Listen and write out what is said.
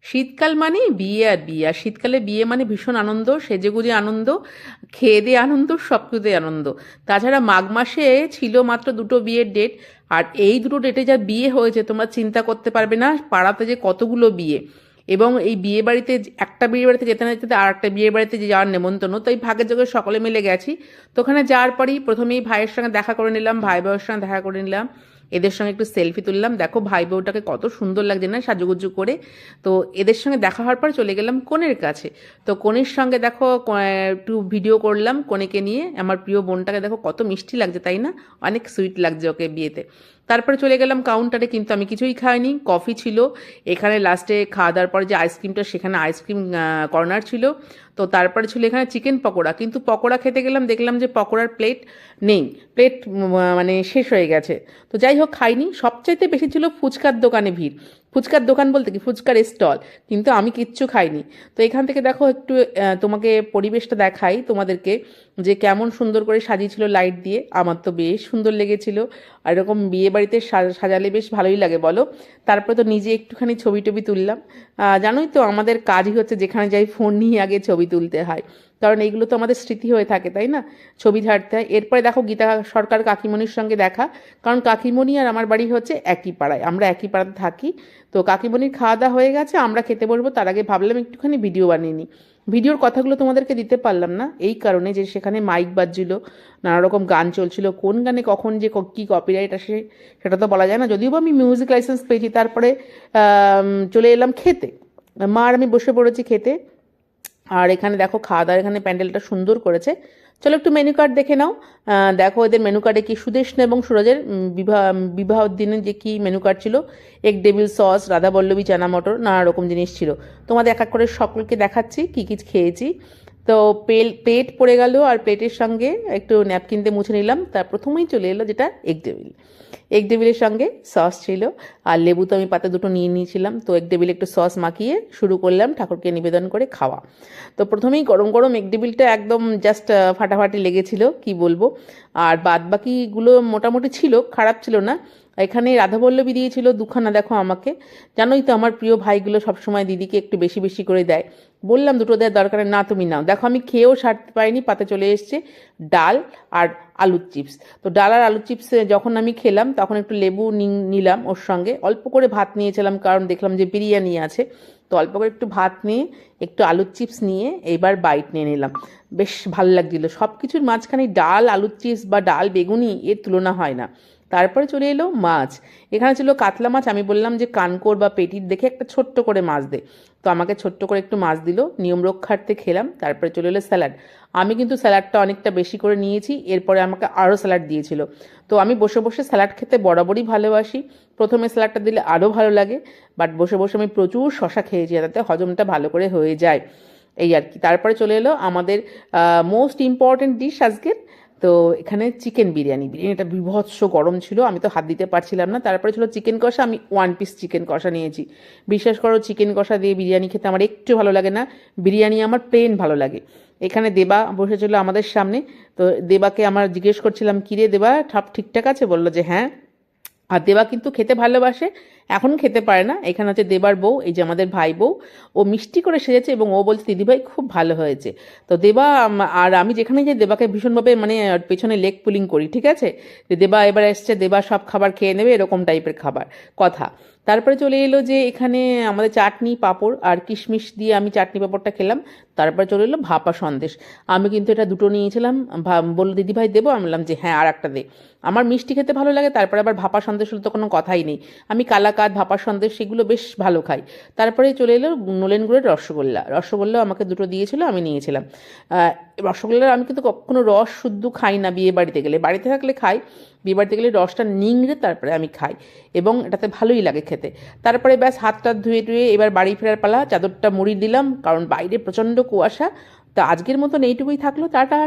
শীতকাল মানে বিয়ে আর বিয়ে, আর শীতকালে বিয়ে মানে ভীষণ আনন্দ, সেজেগুজে আনন্দ, খেয়ে দিয়ে আনন্দ, সব কিছুতে আনন্দ। তাছাড়া মাঘ মাসে ছিল মাত্র দুটো বিয়ের ডেট, আর এই দুটো ডেটে যা বিয়ে হয়েছে তোমরা চিন্তা করতে পারবে না পাড়াতে যে কতগুলো বিয়ে। এবং এই বিয়ে বাড়িতে একটা বিয়ে বাড়িতে যেতে না যেতে আর একটা বিয়ে বাড়িতে যে যাওয়ার নেমন্তন্ন, তো এই ভাগের যোগে সকলে মিলে গেছি। তো ওখানে যাওয়ার পরেই প্রথমেই ভাইয়ের সঙ্গে দেখা করে নিলাম, ভাই বউয়ের সঙ্গে দেখা করে নিলাম, এদের সঙ্গে একটু সেলফি তুললাম। দেখো ভাই বউটাকে কত সুন্দর লাগছে না সাজুগুজু করে। তো এদের সঙ্গে দেখা হওয়ার পর চলে গেলাম কনের কাছে। তো কনের সঙ্গে দেখো একটু ভিডিও করলাম কনেকে নিয়ে। আমার প্রিয় বোনটাকে দেখো কত মিষ্টি লাগছে, তাই না? অনেক সুইট লাগছে ওকে বিয়েতে। তারপরে চলে গেলাম কাউন্টারে, কিন্তু আমি কিছুই খাইনি, কফি ছিল এখানে। লাস্টে খাওয়া দাওয়ার পরে যে আইসক্রিমটা, সেখানে আইসক্রিম কর্নার ছিল। তো তারপরে ছিল এখানে চিকেন পকোড়া, কিন্তু পকোড়া খেতে গেলাম দেখলাম যে পকোড়ার প্লেট নেই, প্লেট মানে শেষ হয়ে গেছে। তো যাই হোক খাইনি। সবচাইতে বেশি ছিল ফুচকার দোকানে ভিড়। ফুচকার দোকান বলতে কি, ফুচকার স্টল, কিন্তু আমি কিচ্ছু খাইনি। তো এখান থেকে দেখো একটু তোমাকে পরিবেশটা দেখাই তোমাদেরকে, যে কেমন সুন্দর করে সাজিয়েছিল লাইট দিয়ে। আমার তো বেশ সুন্দর লেগেছিল। আর এরকম বিয়ে বাড়িতে সাজালে বেশ ভালোই লাগে বলো। তারপরে তো নিজে একটুখানি ছবি টবি তুললাম। জানোই তো আমাদের কাজই হচ্ছে যেখানে যাই ফোন নিয়ে আগে ছবি তুলতে হয়, কারণ এইগুলো তো আমাদের স্মৃতি হয়ে থাকে, তাই না? ছবি ছাড়তে হয়। এরপরে দেখো গীতা সরকার কাকিমণির সঙ্গে দেখা, কারণ কাকিমণি আর আমার বাড়ি হচ্ছে একই পাড়ায়, আমরা একই পাড়াতে থাকি। তো কাকিমণির খাওয়া দাওয়া হয়ে গেছে, আমরা খেতে বসবো, তার আগে ভাবলাম একটুখানি ভিডিও বানিয়ে নিই। ভিডিওর কথাগুলো তোমাদেরকে দিতে পারলাম না এই কারণে যে সেখানে মাইক বাজছিল, নানা রকম গান চলছিল, কোন গানে কখন যে কী কপিরাইট আসে সেটা তো বলা যায় না। যদিও বা আমি মিউজিক লাইসেন্স পেয়েছি। তারপরে চলে এলাম খেতে, মা আর আমি বসে পড়েছি খেতে। আর এখানে দেখো খাওয়া দাওয়ার এখানে প্যান্ডেলটা সুন্দর করেছে। চলো একটু মেনু কার্ড দেখে নাও। দেখো এদের মেনু কার্ডে কি সুদেষ্ণা এবং সুরজের বিবাহ দিনের যে কি মেনু কার্ড ছিল, এগ ডেভিল সস, রাধাবল্লভী চানা মটর, নানা রকম জিনিস ছিল। তোমাদের এক এক করে সকলকে দেখাচ্ছি কী কী খেয়েছি। তো প্লেট পড়ে গেল, আর প্লেটের সঙ্গে একটু ন্যাপকিন দিয়ে মুছে নিলাম। তার প্রথমেই চলে এলো যেটা এগ ডেভিল। এগ ডেভিলের সঙ্গে সস ছিল, আর লেবু তো আমি পাতা দুটো নিয়ে নিয়েছিলাম। তো এগ ডেভিল একটু সস মাখিয়ে শুরু করলাম ঠাকুরকে নিবেদন করে খাওয়া। তো প্রথমেই গরম গরম এগ ডেভিলটা একদম জাস্ট ফাটাফাটি লেগেছিল, কি বলবো। আর বাদ বাকিগুলো মোটামুটি ছিল, খারাপ ছিল না। এখানে রাধাবল্লভী দিয়েছিল দুখানা, দেখো আমাকে। জানোই তো আমার প্রিয় ভাইগুলো সবসময় দিদিকে একটু বেশি বেশি করে দেয়। বললাম দুটো দেওয়ার দরকার না, তুমি নাও। দেখো আমি খেয়েও সারতে পারিনি, পাতে চলে এসছে ডাল আর আলুর চিপস। তো ডাল আর আলুর চিপস যখন আমি খেলাম তখন একটু লেবু নিলাম ওর সঙ্গে, অল্প করে ভাত নিয়েছিলাম কারণ দেখলাম যে বিরিয়ানি আছে। তো অল্প করে একটু ভাত নিয়ে একটু আলুর চিপস নিয়ে এবার বাইট নিয়ে নিলাম। বেশ ভালো লাগছিল। সব কিছুর মাঝখানে ডাল আলুর চিপস বা ডাল বেগুনি এর তুলনা হয় না। তারপরে চলে এলো মাছ। এখানে ছিল কাতলা মাছ। আমি বললাম যে কানকোর বা পেটির দেখে একটা ছোট্ট করে মাছ দে। তো আমাকে ছোট্ট করে একটু মাছ দিল, নিয়ম রক্ষার্থে খেলাম। তারপরে চলে এলো স্যালাড। আমি কিন্তু স্যালাডটা অনেকটা বেশি করে নিয়েছি, এরপরে আমাকে আরও স্যালাড দিয়েছিল। তো আমি বসে বসে স্যালাড খেতে বরাবরই ভালোবাসি। প্রথমে স্যালাডটা দিলে আরও ভালো লাগে, বাট বসে বসে আমি প্রচুর শশা খেয়েছি, যাতে হজমটা ভালো করে হয়ে যায়, এই আর কি। তারপরে চলে এলো আমাদের মোস্ট ইম্পর্ট্যান্ট ডিশ আজকের। তো এখানে চিকেন বিরিয়ানি। বিরিয়ানিটা বিভৎস গরম ছিল, আমি তো হাত দিতে পারছিলাম না। তারপরে ছিল চিকেন কষা। আমি 1 পিস চিকেন কষা নিয়েছি। বিশ্বাস করো চিকেন কষা দিয়ে বিরিয়ানি খেতে আমার একটু ভালো লাগে না, বিরিয়ানি আমার প্লেন ভালো লাগে। এখানে দেবা বসেছিল আমাদের সামনে। তো দেবাকে আমার জিজ্ঞেস করছিলাম, কিরে দেবা সব ঠিকঠাক আছে? বললো যে হ্যাঁ। আর দেবা কিন্তু খেতে ভালোবাসে, এখন খেতে পারে না। এখানে হচ্ছে দেবার বউ, এই যে আমাদের ভাই বউ। ও মিষ্টি করে সেজেছে এবং ও বলছে দিদিভাই খুব ভালো হয়েছে। তো দেবা আর আমি যেখানে যাই দেবাকে ভীষণভাবে মানে পেছনে লেগ পুলিং করি, ঠিক আছে? যে দেবা এবার এসছে, দেবা সব খাবার খেয়ে নেবে, এরকম টাইপের খাবার কথা। তারপরে চলে এলো যে এখানে আমাদের চাটনি পাঁপড় আর কিশমিশ দিয়ে আমি চাটনি পাঁপড়টা খেলাম। তারপরে চলে এলো ভাপা সন্দেশ। আমি কিন্তু এটা দুটো নিয়েছিলাম। বললো দিদিভাই দেবো? আমি বললাম যে হ্যাঁ আর একটা দে। আমার মিষ্টি খেতে ভালো লাগে, তারপরে আবার ভাপা সন্দেশ হলে তো কোনো কথাই নেই। আমি কালাকাঁদ ভাপা সন্দেশ সেগুলো বেশ ভালো খাই। তারপরে চলে এলো নলেন গুড়ের রসগোল্লা। রসগোল্লা আমাকে দুটো দিয়েছিল, আমি নিয়েছিলাম। রসগোল্লার আমি কিন্তু কখনো রস শুদ্ধ খাই না বিয়ে বাড়িতে গেলে, বাড়িতে থাকলে খাই, বিয়ে বাড়িতে গেলে রসটা নিংড়ে তারপরে আমি খাই, এবং এটাতে ভালোই লাগে খেতে। তারপরে ব্যাস হাত টাত ধুয়ে টুয়ে এবার বাড়ি ফেরার পালা। চাদরটা মুড়ি দিলাম কারণ বাইরে প্রচণ্ড কুয়াশা। তা আজকের মতন এইটুকুই থাকলো, টাটা।